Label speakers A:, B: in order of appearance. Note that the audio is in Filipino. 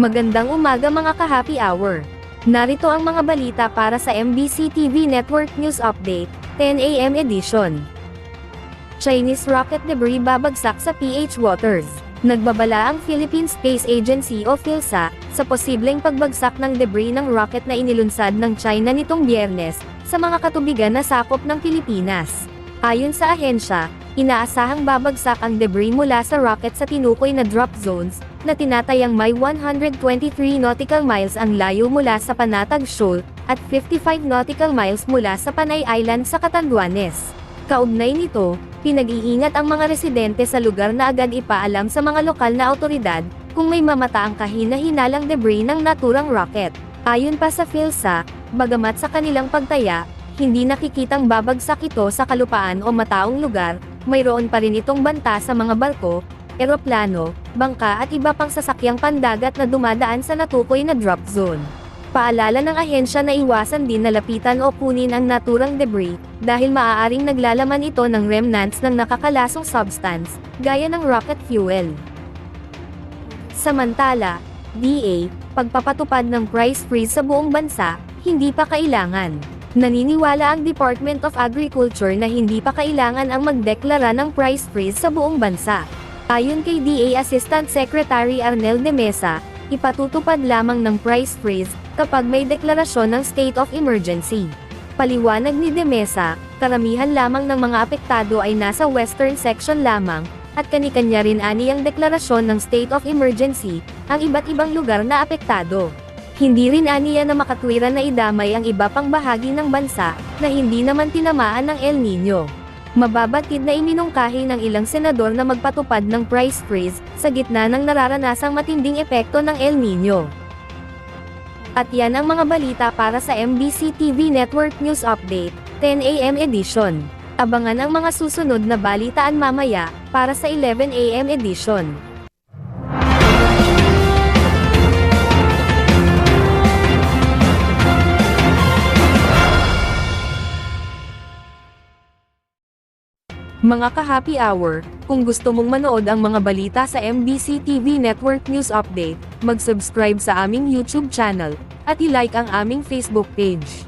A: Magandang umaga mga ka-happy hour. Narito ang mga balita para sa MBC TV Network News Update, 10 AM edition. Chinese rocket debris babagsak sa PH waters. Nagbabala ang Philippine Space Agency o PhilSA, sa posibleng pagbagsak ng debris ng rocket na inilunsad ng China nitong Biyernes, sa mga katubigan na sakop ng Pilipinas. Ayon sa ahensya, inaasahang babagsak ang debris mula sa rocket sa tinukoy na drop zones, na tinatayang may 123 nautical miles ang layo mula sa Panatag Shoal, at 55 nautical miles mula sa Panay Island sa Catanduanes. Kaugnay nito, pinag-iingat ang mga residente sa lugar na agad ipaalam sa mga lokal na awtoridad, kung may mamataang kahina-hinalang debris ng naturang rocket. Ayon pa sa PhilSA, bagamat sa kanilang pagtaya, hindi nakikitang babagsak ito sa kalupaan o mataong lugar, mayroon pa rin itong banta sa mga barko, eroplano, bangka at iba pang sasakyang pandagat na dumadaan sa natukoy na drop zone. Paalala ng ahensya na iwasan din na lapitan o kunin ang naturang debris, dahil maaaring naglalaman ito ng remnants ng nakakalasong substance, gaya ng rocket fuel. Samantala, DA, pagpapatupad ng price freeze sa buong bansa, hindi pa kailangan. Naniniwala ang Department of Agriculture na hindi pa kailangan ang magdeklara ng price freeze sa buong bansa. Ayon kay DA Assistant Secretary Arnel de Mesa, ipatutupad lamang ng price freeze kapag may deklarasyon ng state of emergency. Paliwanag ni de Mesa, karamihan lamang ng mga apektado ay nasa western section lamang, at kani-kanya rin ani ang deklarasyon ng state of emergency, ang iba't ibang lugar na apektado. Hindi rin aniya na makatwiran na idamay ang iba pang bahagi ng bansa, na hindi naman tinamaan ng El Nino. Mababatid na iminungkahi ng ilang senador na magpatupad ng price freeze, sa gitna ng nararanasang matinding epekto ng El Nino. At yan ang mga balita para sa MBC TV Network News Update, 10 AM edition. Abangan ang mga susunod na balitaan mamaya, para sa 11 AM edition. Mga ka-happy hour, kung gusto mong manood ang mga balita sa MBC TV Network News Update, mag-subscribe sa aming YouTube channel, at i-like ang aming Facebook page.